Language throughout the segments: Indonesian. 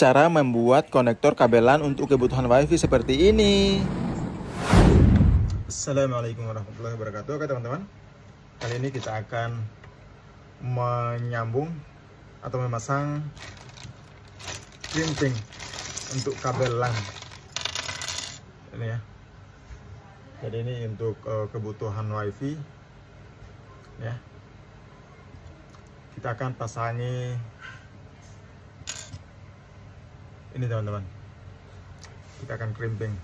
cara membuat konektor kabelan untuk kebutuhan WiFi seperti ini. Assalamualaikum warahmatullahi wabarakatuh. Oke teman-teman, kali ini kita akan menyambung atau memasang crimping untuk kabel LAN ini ya. Jadi ini untuk kebutuhan WiFi ya. Kita akan pasangi ini teman-teman, kita akan crimping.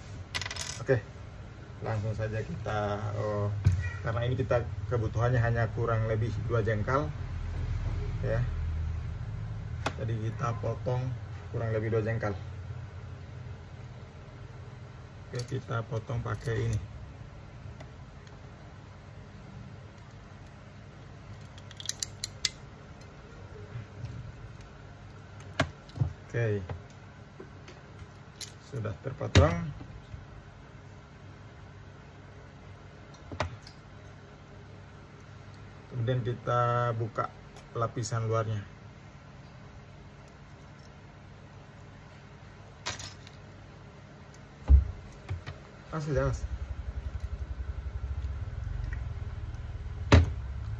Oke, langsung saja kita karena ini kita kebutuhannya hanya kurang lebih 2 jengkal ya, jadi kita potong kurang lebih 2 jengkal. Oke, kita potong pakai ini. Oke, sudah terpotong. Kemudian kita buka lapisan luarnya. Awas.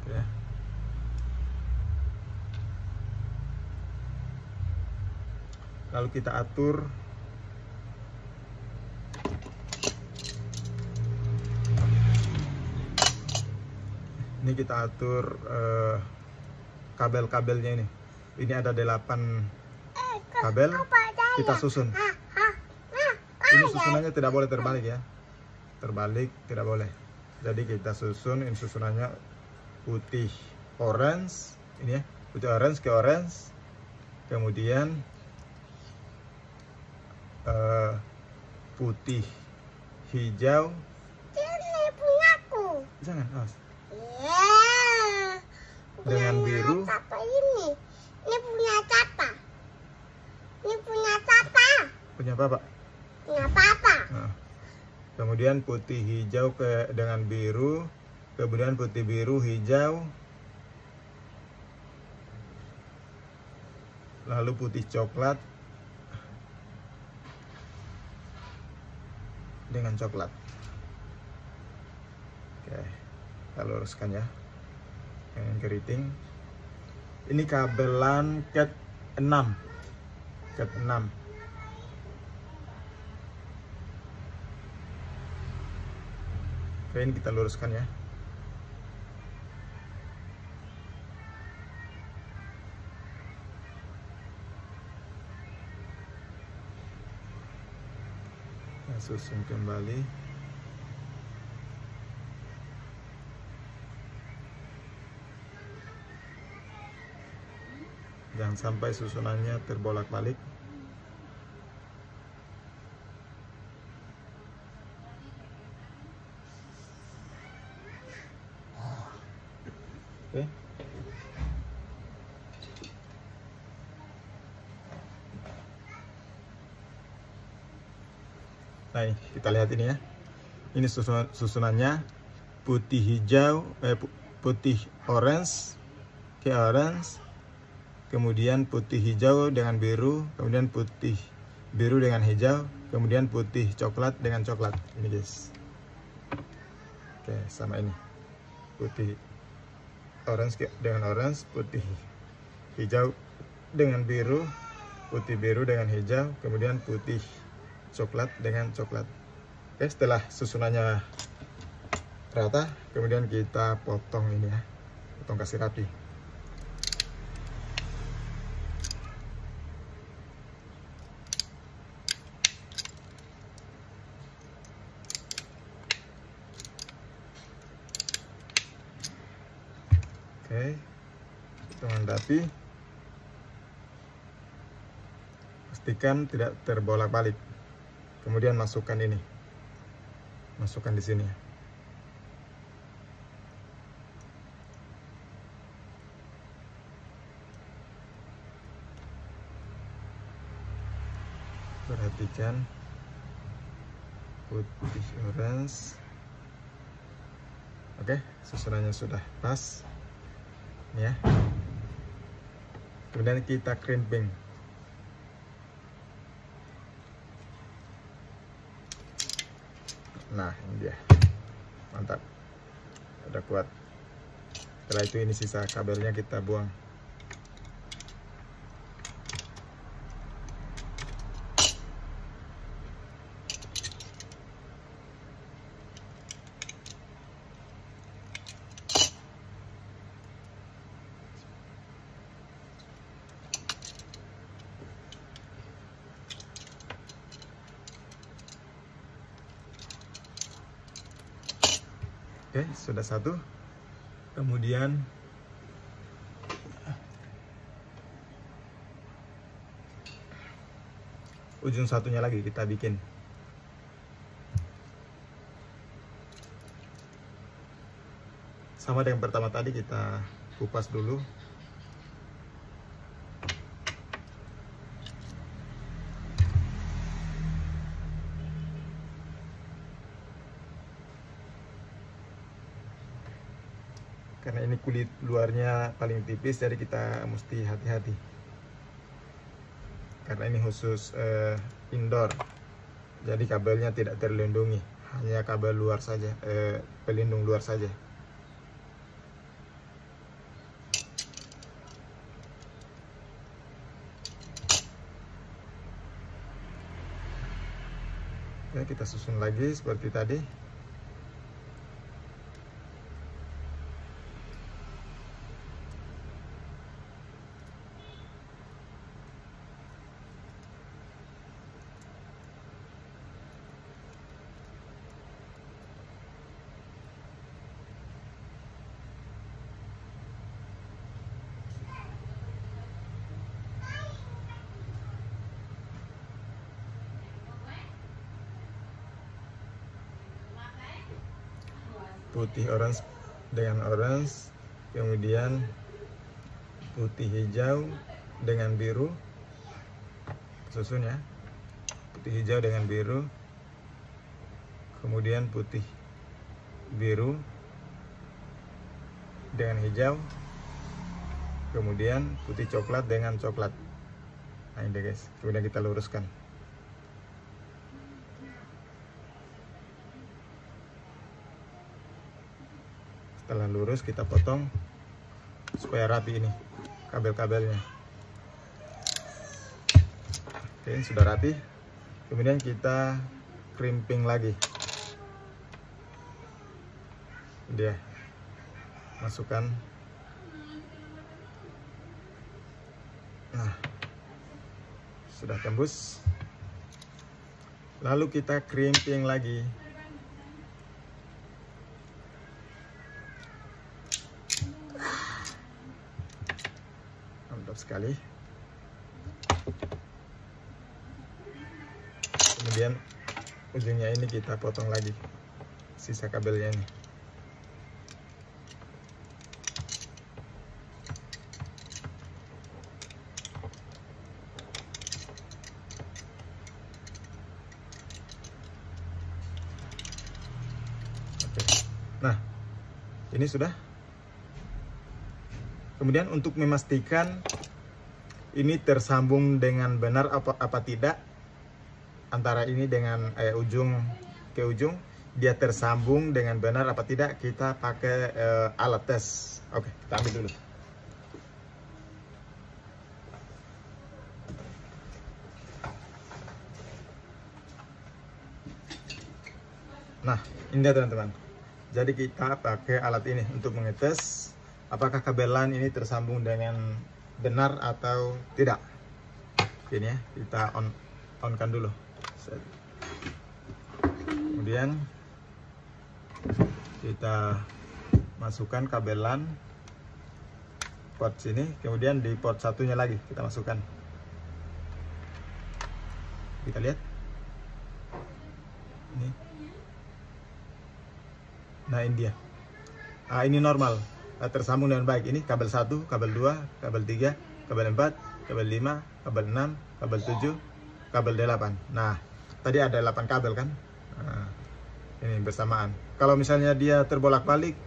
Oke. Lalu kita atur ini, kita atur kabel-kabelnya ini. Ini ada 8 kabel, kita susun. Ini susunannya tidak boleh terbalik ya, terbalik tidak boleh. Jadi kita susun, ini susunannya putih orange, ini ya, putih orange ke orange, kemudian putih hijau. Ini punyaku. Jangan, awas. Yeah. Dengan biru. Apa ini? Ini punya Tata. Ini punya Tata. Punya Bapak. Punya Papa. Nah, kemudian putih hijau dengan biru, kemudian putih biru hijau, lalu putih coklat dengan coklat. Oke, kita luruskan ya dengan keriting. Ini kabel LAN cat 6. Oke, ini kita luruskan ya. Kita susun kembali. Jangan sampai susunannya terbolak-balik. Oke. Nah, ini, kita lihat ini ya. Ini susunannya putih hijau, putih orange ke orange, kemudian putih hijau dengan biru, kemudian putih biru dengan hijau, kemudian putih coklat dengan coklat. Ini guys. Oke, sama ini. Putih orange dengan orange, putih hijau dengan biru, putih biru dengan hijau, kemudian putih coklat dengan coklat. Oke, setelah susunannya rata, kemudian kita potong ini ya, potong kasih rapi. Oke, dengan rapi, pastikan tidak terbolak-balik. Kemudian masukkan ini, masukkan di sini. Perhatikan putih orange. Oke, susunannya sudah pas ya. Kemudian kita crimping. Nah, ini dia. Mantap. Udah kuat. Setelah itu ini sisa kabelnya kita buang. Oke, sudah satu. Kemudian ujung satunya lagi kita bikin. Sama dengan pertama tadi, kita kupas dulu. Karena ini kulit luarnya paling tipis, jadi kita mesti hati-hati. Karena ini khusus indoor, jadi kabelnya tidak terlindungi, hanya kabel luar saja, pelindung luar saja. Oke, kita susun lagi seperti tadi. Putih orange dengan orange, kemudian putih hijau dengan biru, susun ya, putih hijau dengan biru, kemudian putih biru dengan hijau, kemudian putih coklat dengan coklat. Nah ini guys, kemudian kita luruskan. Setelah lurus kita potong supaya rapi ini kabel-kabelnya. Oke, sudah rapi. Kemudian kita crimping lagi. Dia masukkan. Nah, sudah tembus. Lalu kita crimping lagi. Sekali, kemudian ujungnya ini kita potong lagi sisa kabelnya ini. Oke. Nah, ini sudah. Kemudian untuk memastikan ini tersambung dengan benar apa tidak, antara ini dengan ujung ke ujung, dia tersambung dengan benar apa tidak, kita pakai alat tes. Oke, kita ambil dulu. Nah, ini dia teman-teman. Jadi kita pakai alat ini untuk mengetes apakah kabelan ini tersambung dengan benar atau tidak. Ini ya, kita on-kan dulu. Kemudian kita masukkan kabelan port sini, kemudian di port satunya lagi kita masukkan. Kita lihat ini. Nah ini dia. Nah, ini normal, tersambung dengan baik. Ini kabel 1, kabel 2, kabel 3, kabel 4, kabel 5, kabel 6, kabel 7, kabel 8. Nah, tadi ada 8 kabel kan? Nah, ini bersamaan. Kalau misalnya dia terbolak-balik,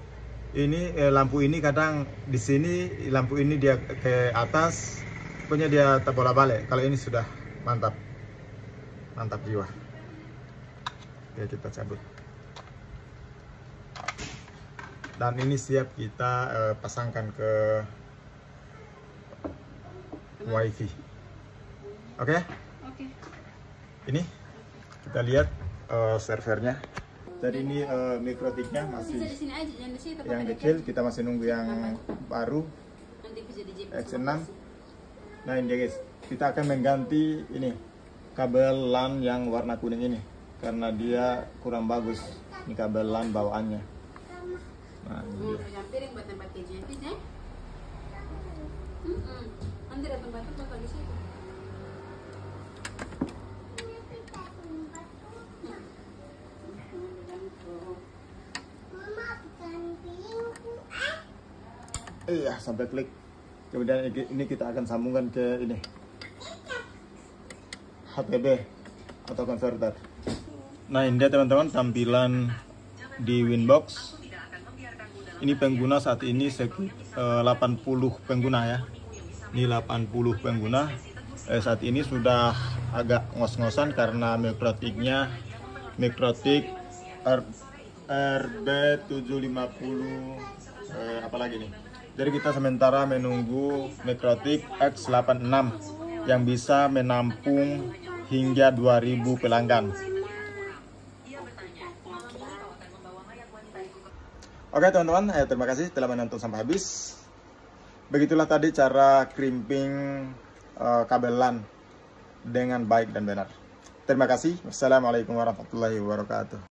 ini lampu ini kadang di sini, lampu ini dia ke atas, pokoknya dia terbolak-balik. Kalau ini sudah mantap. Mantap jiwa. Oke, kita cabut. Dan ini siap kita pasangkan ke WiFi. Oke? Oke. Ini kita lihat servernya. Jadi ini mikrotiknya masih Bisa di sini aja, jangan di situ. yang kecil. Kita masih nunggu yang baru Nanti bisa di X6. Nah ini guys, kita akan mengganti ini kabel LAN yang warna kuning ini karena dia kurang bagus. Ini kabel LAN bawaannya. Nah ini dia. Yang piring buat tempat kejunya ya. Nanti ada tempat bakal di situ. Mama bukan piringku. Iya, sampai klik. Kemudian ini kita akan sambungkan ke ini HTB atau konverter. Nah ini dia teman-teman tampilan di Winbox. Ini pengguna saat ini 80 pengguna ya. Ini 80 pengguna. Saat ini sudah agak ngos-ngosan karena mikrotiknya mikrotik RB750 apalagi nih. Jadi kita sementara menunggu mikrotik X86 yang bisa menampung hingga 2000 pelanggan. Oke teman-teman, terima kasih telah menonton sampai habis. Begitulah tadi cara crimping kabel LAN dengan baik dan benar. Terima kasih. Wassalamualaikum warahmatullahi wabarakatuh.